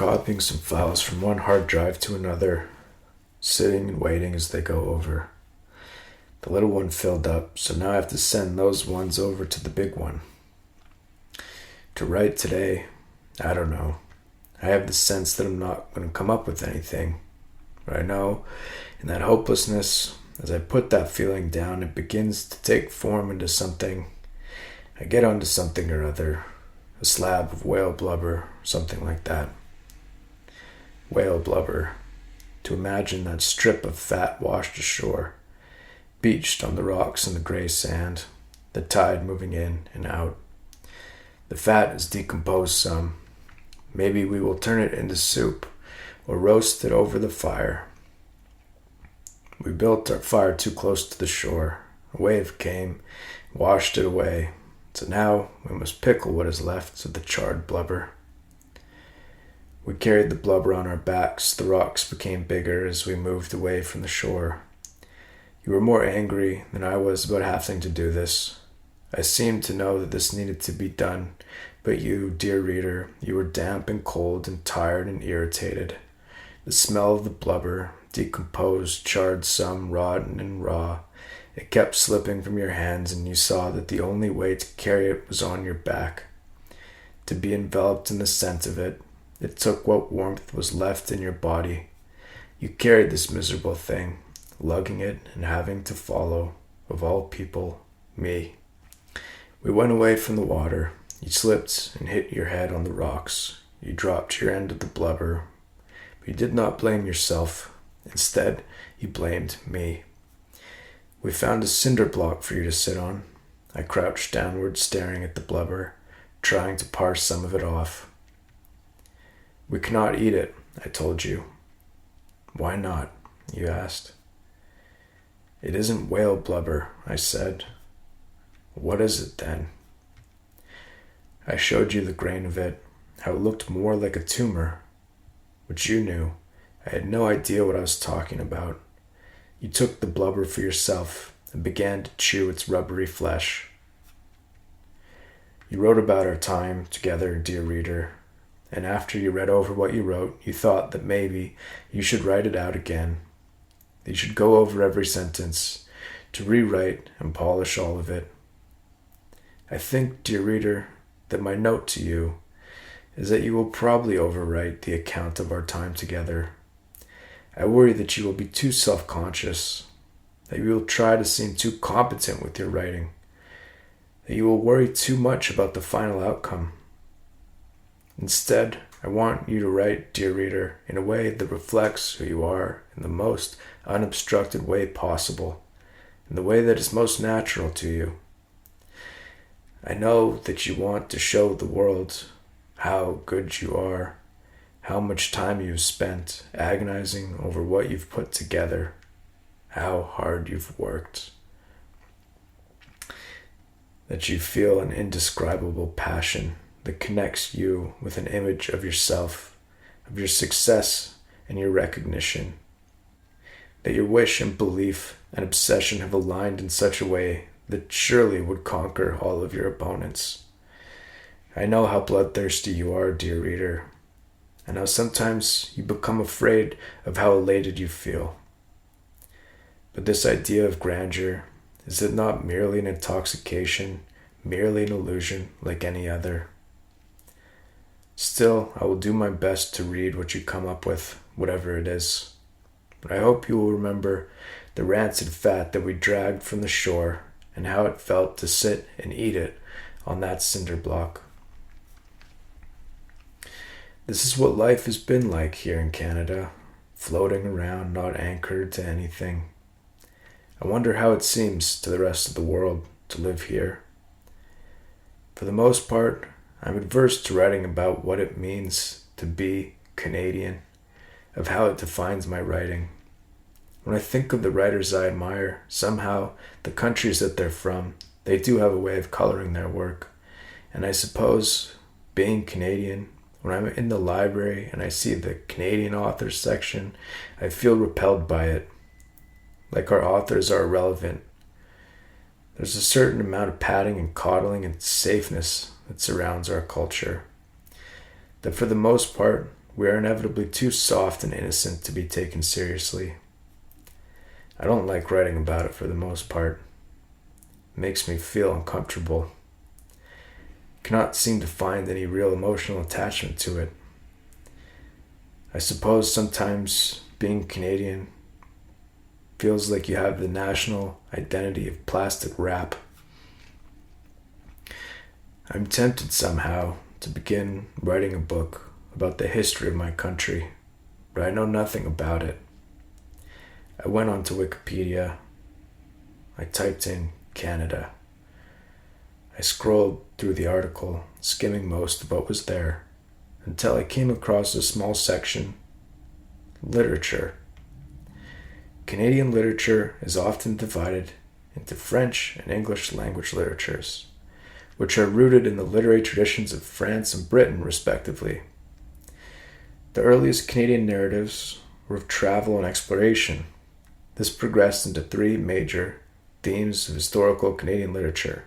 copying some files from one hard drive to another, sitting and waiting as they go over. The little one filled up, so now I have to send those ones over to the big one. To write today, I don't know. I have the sense that I'm not going to come up with anything. But I know, in that hopelessness, as I put that feeling down, it begins to take form into something. I get onto something or other. A slab of whale blubber, something like that. Whale blubber. To imagine that strip of fat washed ashore, beached on the rocks and the gray sand, the tide moving in and out. The fat is decomposed some. Maybe we will turn it into soup or roast it over the fire. We built our fire too close to the shore. A wave came, washed it away. So now we must pickle what is left of the charred blubber. We carried the blubber on our backs. The rocks became bigger as we moved away from the shore. You were more angry than I was about having to do this. I seemed to know that this needed to be done, but you, dear reader, you were damp and cold and tired and irritated. The smell of the blubber, decomposed, charred some, rotten and raw, it kept slipping from your hands, and you saw that the only way to carry it was on your back. To be enveloped in the scent of it, it took what warmth was left in your body. You carried this miserable thing, lugging it and having to follow, of all people, me. We went away from the water. You slipped and hit your head on the rocks. You dropped your end of the blubber. But you did not blame yourself. Instead, you blamed me. We found a cinder block for you to sit on. I crouched downward, staring at the blubber, trying to parse some of it off. We cannot eat it, I told you. Why not? You asked. It isn't whale blubber, I said. What is it then? I showed you the grain of it, how it looked more like a tumor, which you knew. I had no idea what I was talking about. You took the blubber for yourself and began to chew its rubbery flesh. You wrote about our time together, dear reader, and after you read over what you wrote, you thought that maybe you should write it out again. You should go over every sentence, to rewrite and polish all of it. I think, dear reader, that my note to you is that you will probably overwrite the account of our time together. I worry that you will be too self-conscious, that you will try to seem too competent with your writing, that you will worry too much about the final outcome. Instead, I want you to write, dear reader, in a way that reflects who you are in the most unobstructed way possible, in the way that is most natural to you. I know that you want to show the world how good you are, how much time you've spent agonizing over what you've put together, how hard you've worked, that you feel an indescribable passion that connects you with an image of yourself, of your success and your recognition, that your wish and belief and obsession have aligned in such a way that surely would conquer all of your opponents. I know how bloodthirsty you are, dear reader, and how sometimes you become afraid of how elated you feel. But this idea of grandeur, is it not merely an intoxication, merely an illusion like any other? Still, I will do my best to read what you come up with, whatever it is. But I hope you will remember the rancid fat that we dragged from the shore and how it felt to sit and eat it on that cinder block. This is what life has been like here in Canada, floating around, not anchored to anything. I wonder how it seems to the rest of the world to live here. For the most part, I'm adverse to writing about what it means to be Canadian, of how it defines my writing. When I think of the writers I admire, somehow the countries that they're from, they do have a way of coloring their work. And I suppose, being Canadian, when I'm in the library and I see the Canadian authors section, I feel repelled by it. Like our authors are irrelevant. There's a certain amount of patting and coddling and safeness that surrounds our culture, that for the most part we are inevitably too soft and innocent to be taken seriously. I don't like writing about it for the most part. It makes me feel uncomfortable. I cannot seem to find any real emotional attachment to it. I suppose sometimes being Canadian feels like you have the national identity of plastic wrap. I'm tempted somehow to begin writing a book about the history of my country, but I know nothing about it. I went onto Wikipedia. I typed in Canada. I scrolled through the article, skimming most of what was there, until I came across a small section, literature. Canadian literature is often divided into French and English language literatures, which are rooted in the literary traditions of France and Britain, respectively. The earliest Canadian narratives were of travel and exploration. This progressed into three major themes of historical Canadian literature: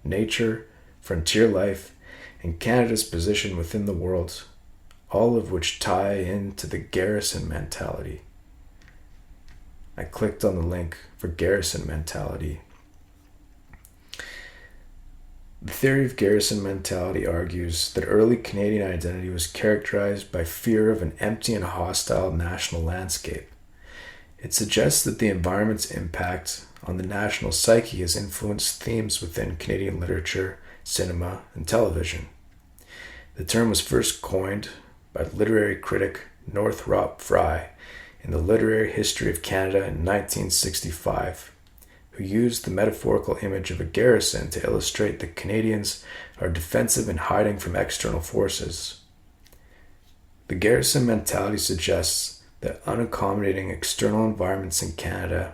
nature, frontier life, and Canada's position within the world, all of which tie into the garrison mentality. I clicked on the link for garrison mentality. The theory of garrison mentality argues that early Canadian identity was characterized by fear of an empty and hostile national landscape. It suggests that the environment's impact on the national psyche has influenced themes within Canadian literature, cinema, and television. The term was first coined by literary critic Northrop Frye in the Literary History of Canada in 1965, who used the metaphorical image of a garrison to illustrate that Canadians are defensive and hiding from external forces. The garrison mentality suggests that unaccommodating external environments in Canada,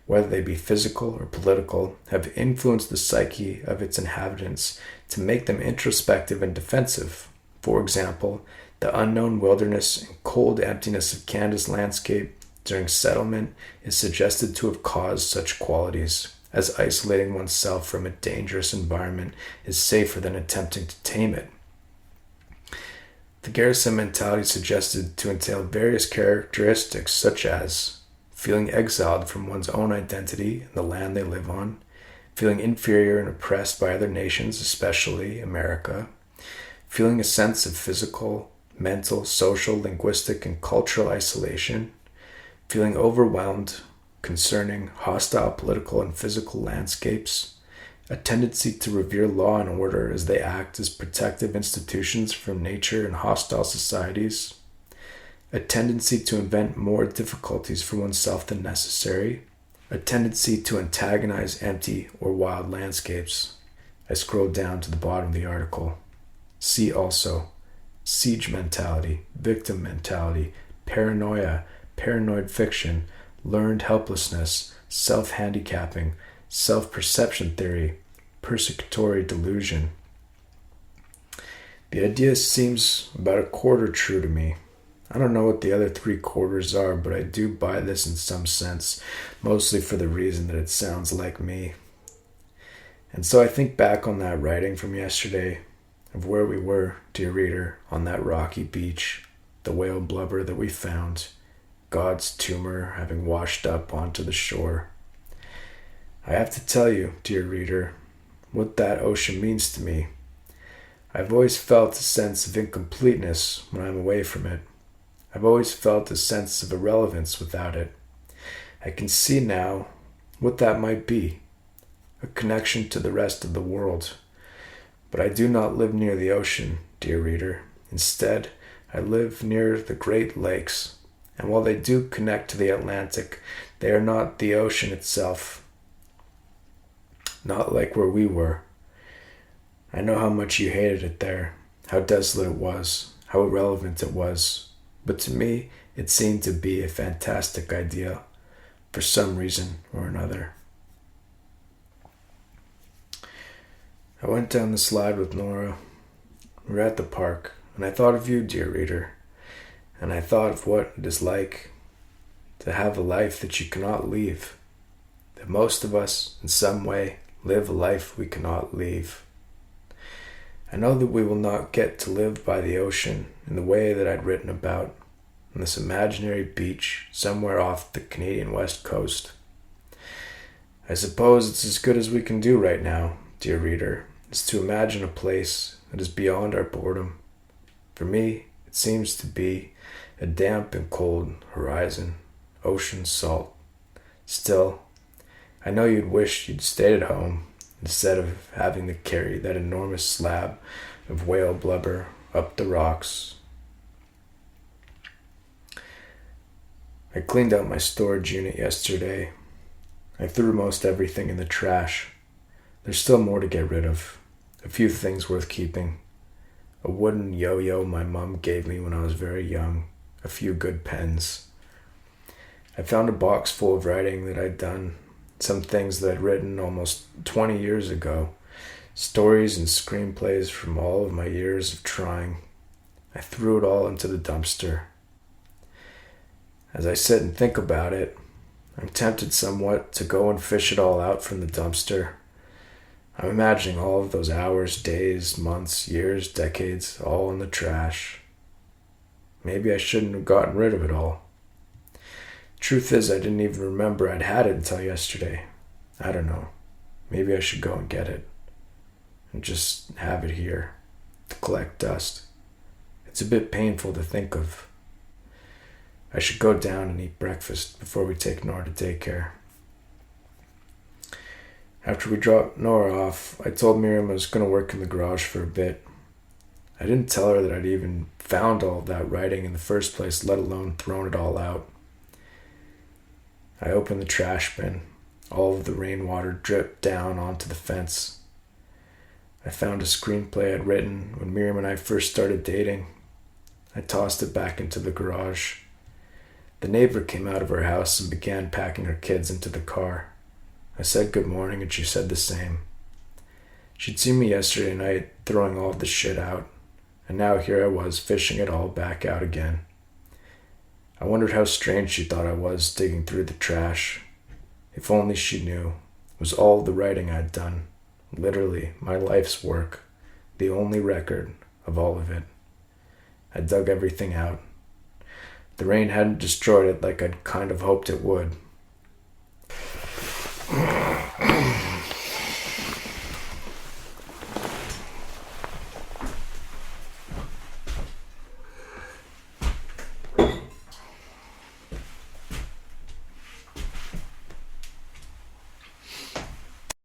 whether they be physical or political, have influenced the psyche of its inhabitants to make them introspective and defensive. For example, the unknown wilderness and cold emptiness of Canada's landscape during settlement is suggested to have caused such qualities, as isolating oneself from a dangerous environment is safer than attempting to tame it. The garrison mentality suggested to entail various characteristics such as feeling exiled from one's own identity and the land they live on, feeling inferior and oppressed by other nations, especially America, feeling a sense of physical, mental, social, linguistic, and cultural isolation, feeling overwhelmed concerning hostile political and physical landscapes, a tendency to revere law and order as they act as protective institutions from nature and hostile societies, a tendency to invent more difficulties for oneself than necessary, a tendency to antagonize empty or wild landscapes. I scrolled down to the bottom of the article. See also siege mentality, victim mentality, paranoia, paranoid fiction, learned helplessness, self-handicapping, self-perception theory, persecutory delusion. The idea seems about a quarter true to me. I don't know what the other 3/4 are, but I do buy this in some sense, mostly for the reason that it sounds like me. And so I think back on that writing from yesterday, of where we were, dear reader, on that rocky beach, the whale blubber that we found, God's tumor having washed up onto the shore. I have to tell you, dear reader, what that ocean means to me. I've always felt a sense of incompleteness when I'm away from it. I've always felt a sense of irrelevance without it. I can see now what that might be, a connection to the rest of the world. But I do not live near the ocean, dear reader. Instead, I live near the Great Lakes, and while they do connect to the Atlantic, they are not the ocean itself. Not like where we were. I know how much you hated it there, how desolate it was, how irrelevant it was, but to me, it seemed to be a fantastic idea, for some reason or another. I went down the slide with Nora. We were at the park, and I thought of you, dear reader, and I thought of what it is like to have a life that you cannot leave, that most of us, in some way, live a life we cannot leave. I know that we will not get to live by the ocean in the way that I'd written about on this imaginary beach somewhere off the Canadian west coast. I suppose it's as good as we can do right now, dear reader, is to imagine a place that is beyond our boredom. For me, it seems to be a damp and cold horizon, ocean salt. Still, I know you'd wish you'd stayed at home instead of having to carry that enormous slab of whale blubber up the rocks. I cleaned out my storage unit yesterday. I threw most everything in the trash. There's still more to get rid of. A few things worth keeping. A wooden yo-yo my mom gave me when I was very young. A few good pens. I found a box full of writing that I'd done. Some things that I'd written almost 20 years ago. Stories and screenplays from all of my years of trying. I threw it all into the dumpster. As I sit and think about it, I'm tempted somewhat to go and fish it all out from the dumpster. I'm imagining all of those hours, days, months, years, decades, all in the trash. Maybe I shouldn't have gotten rid of it all. Truth is, I didn't even remember I'd had it until yesterday. I don't know. Maybe I should go and get it. And just have it here. To collect dust. It's a bit painful to think of. I should go down and eat breakfast before we take Nora to daycare. After we dropped Nora off, I told Miriam I was going to work in the garage for a bit. I didn't tell her that I'd even found all of that writing in the first place, let alone thrown it all out. I opened the trash bin. All of the rainwater dripped down onto the fence. I found a screenplay I'd written when Miriam and I first started dating. I tossed it back into the garage. The neighbor came out of her house and began packing her kids into the car. I said good morning and she said the same. She'd seen me yesterday night throwing all of the shit out, and now here I was fishing it all back out again. I wondered how strange she thought I was digging through the trash. If only she knew. It was all the writing I'd done. Literally, my life's work. The only record of all of it. I dug everything out. The rain hadn't destroyed it like I'd kind of hoped it would.